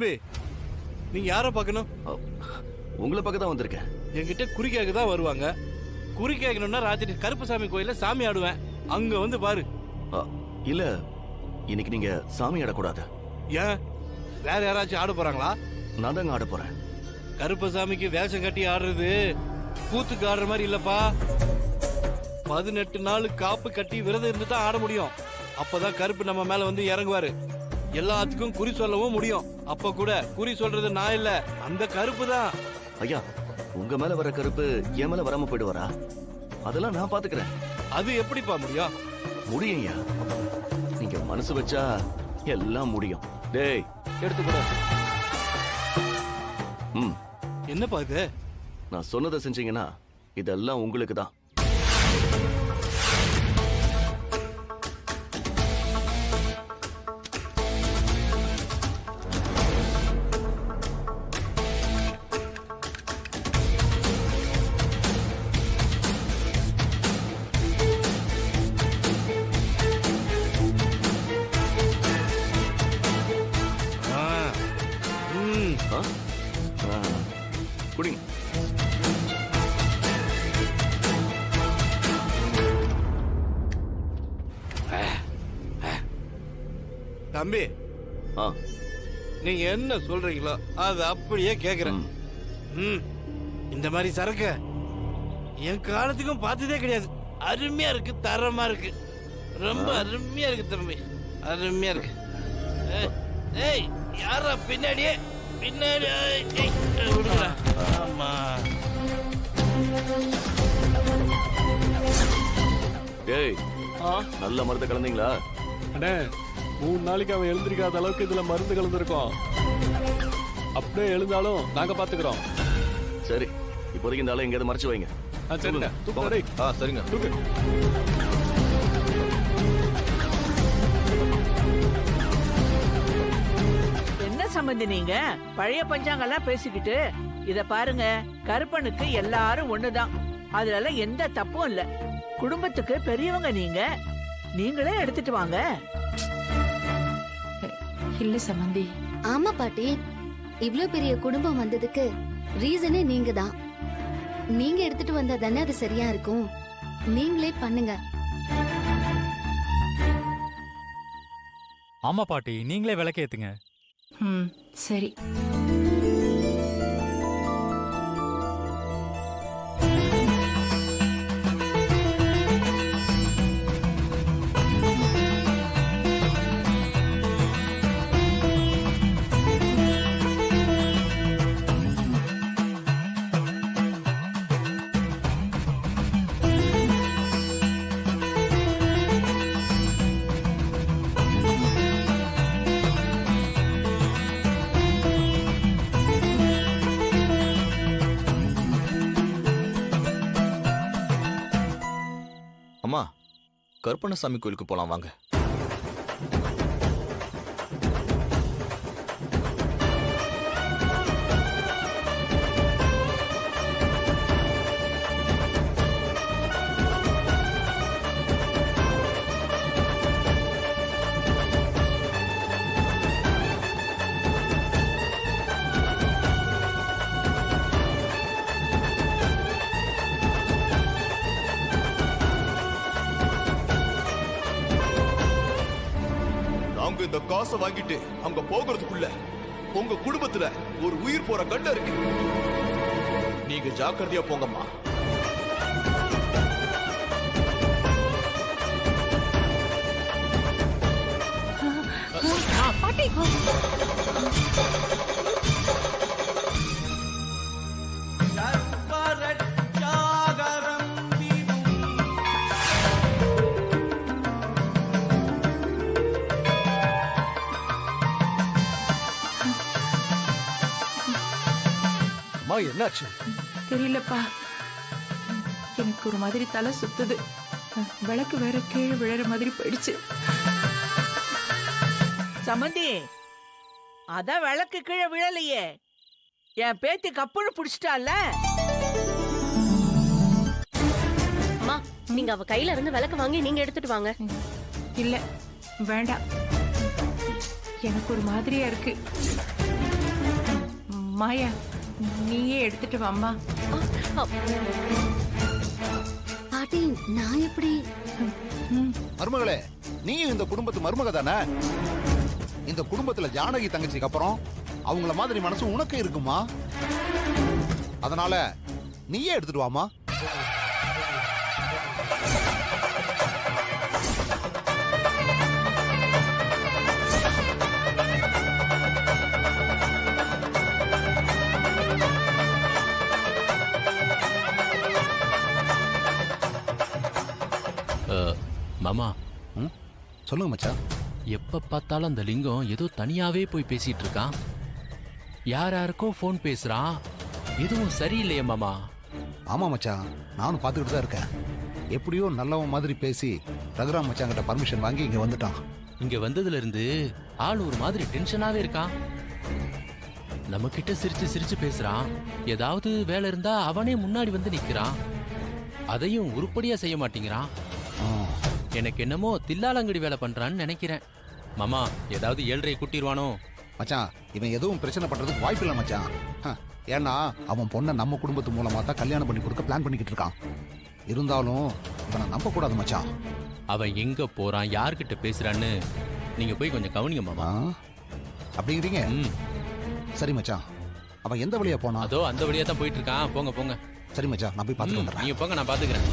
தம்பி, நீங்க யார பார்க்கணும்? உங்களை பக்கம் தான் வந்திருக்கேன். என்கிட்ட குறி கேட்க தான் வருவாங்க. குறி கேட்கணும்னா ராத்திரி கருப்பசாமி கோயில்ல சாமி ஆடுவேன், அங்க வந்து பாரு. இல்ல, இன்னைக்கு நீங்க சாமி ஆடக்கூடாது. ஏன், வேற யாராச்சும் ஆட போறாங்களா? நான் தாங்க ஆட போறேன். கருப்பசாமிக்கு வேஷம் கட்டி ஆடுறது கூத்துக்கு ஆடுற மாதிரி இல்லப்பா. 18 நாள் காப்பு கட்டி விரதம் இருந்து தான் ஆட முடியும். அப்பதான் கருப்பு நம்ம மேல வந்து இறங்குவாரு. எல்லாத்துக்கும் குறி சொல்லவும் முடியும். அப்ப கூட குறி சொல்றது நான் இல்ல, அந்த கருப்பு தான். ஐயா, உங்க மேல வர கருப்பு என் மேல வராம போயிடுவாரா? அதெல்லாம் நான் பாத்துக்கிறேன். அது எப்படிப்பா முடியும்? முடியும் ஐயா, நீங்க மனசு வச்சா எல்லாம் முடியும். டேய், எடுத்துக்கூட. என்னப்பா இது? நான் சொன்னதை செஞ்சீங்கன்னா இதெல்லாம் உங்களுக்கு தான். குடிங்க. தம்பி, நீங்க என்ன சொல்றீங்களோ அது அப்படியே கேக்குறேன். இந்த மாதிரி சரக்கு என் காலத்துக்கும் பார்த்ததே கிடையாது. அருமையா இருக்கு, தரமா இருக்கு, ரொம்ப அருமையா இருக்கு தம்பி, அருமையா இருக்கு. ஏய், யாரா பின்னாடியே பின்னாடி? ஆமா, டேய், நல்ல மருந்து கலந்தீங்களா? அண்ணே, 3 நாளைக்கு அவன் எழுந்திருக்காத அளவுக்கு இதுல மருந்து கலந்துருக்கோம். அப்படியே எழுந்தாலும் நாங்க பாத்துக்கிறோம். சரி, இப்போதைக்கு இந்த ஆளை எங்கேயாவது மறைச்சு வைங்க. சரிங்க. சரிங்க. என்ன சம்பந்தி நீங்க பழைய பஞ்சாங்கெல்லாம் பேசிக்கிட்டு? இத பாருங்க, கருப்பனுக்கு எல்லாரும் ஒண்ணுதான். அதுல எந்த தப்பும் இல்ல. குடும்பத்துக்கு பெரியவங்க நீங்க, நீங்களே எடுத்துட்டு வாங்க. இல்ல சம்பந்தி. ஆமா பாட்டி, இவ்ளோ பெரிய குடும்பம் வந்ததுக்கு ரீசனே நீங்க தான். நீங்க எடுத்துட்டு வந்தா தானே அது சரியா இருக்கும். நீங்களே பண்ணுங்க. ஆமா பாட்டி, நீங்களே விளக்கேத்துங்க. சரி. அம்மா, கருப்பண்ணசாமி கோயிலுக்கு போலாம் வாங்க. இந்த காசை வாங்கிட்டு அங்க போகிறதுக்குள்ள உங்க குடும்பத்துல ஒரு உயிர் போற கண்ட இருக்கு. நீங்க ஜாக்கிரதையா போங்கம்மா. என்னாச்சு தெரியலப்பா, எனக்கு ஒரு மாதிரி தலை சுத்துது. விளக்கு வேற கீழே விழற மாதிரி போயிடுச்சு. சம்பந்தி, அத விளக்கு கீழே விழலையே, என் பேத்தி கப்புன்னு புடிச்சிட்டால. அம்மா, நீங்க அவ கையில இருந்து விளக்கு வாங்கி நீங்க எடுத்துட்டு வாங்க. இல்ல வேண்டாம், எனக்கு ஒரு மாதிரியா இருக்கு. மாயா நீயே எடுத்துட்டு வாம்மா. பாட்டி நான் எப்படி? மருமகளே, நீயும் இந்த குடும்பத்து மருமக தானே? இந்த குடும்பத்துல ஜானகி தங்கச்சிக்கு அப்புறம் அவங்கள மாதிரி மனசு உனக்கு இருக்குமா? அதனால நீயே எடுத்துட்டு வாமா. மாமா சொல்லுங்க மச்சான். எப்ப பார்த்தாலும் அந்த லிங்கம் ஏதோ தனியாவே போய் பேசிட்டு இருக்கான். யார் யாருக்கும் ஃபோன் பேசுறான். எதுவும் சரியில்லையே மாமா. ஆமா மச்சான், நானும் பார்த்துக்கிட்டு தான் இருக்கேன். எப்படியோ நல்லவன் மாதிரி பேசி ரகுராம் மச்சான் கிட்ட பர்மிஷன் வாங்கி இங்க வந்துட்டான். இங்க வந்ததுல இருந்து ஆள் ஒரு மாதிரி டென்ஷனாவே இருக்கான். நம்ம கிட்ட சிரிச்சு சிரிச்சு பேசுறான். ஏதாவது வேலை இருந்தா அவனே முன்னாடி வந்து நிக்கிறான். அதையும் உருப்படியா செய்ய மாட்டேங்கிறான். எனக்கு என்னமோ தில்லாலங்கடி வேலை பண்றான்னு நினைக்கிறேன். மாமா ஏதாவது 7:30 கூட்டிடுவானோ? மச்சான், இவன் எதுவும் பிரச்சனை பண்றதுக்கு வாய்ப்பு இல்லை மச்சான். ஏன்னா அவன் பொண்ணை நம்ம குடும்பத்து மூலமா தான் கல்யாணம் பண்ணி கொடுக்க பிளான் பண்ணிக்கிட்டு இருக்கான். இருந்தாலும் இவனை நம்ப கூடாது மச்சான். அவன் எங்க போறான், யார்கிட்ட பேசுறான்னு நீங்க போய் கொஞ்சம் கவனிங்க மாமா. அப்படிங்கிறீங்க? சரி மச்சான், அவன் எந்த வழியா போனா? அதோ அந்த வழியா தான் போயிட்டு இருக்கான். போங்க போங்க. சரி மச்சான், நான் போய் பார்த்துட்டு வந்துடுறேன். நீங்க போங்க, நான் பாத்துக்கிறேன்.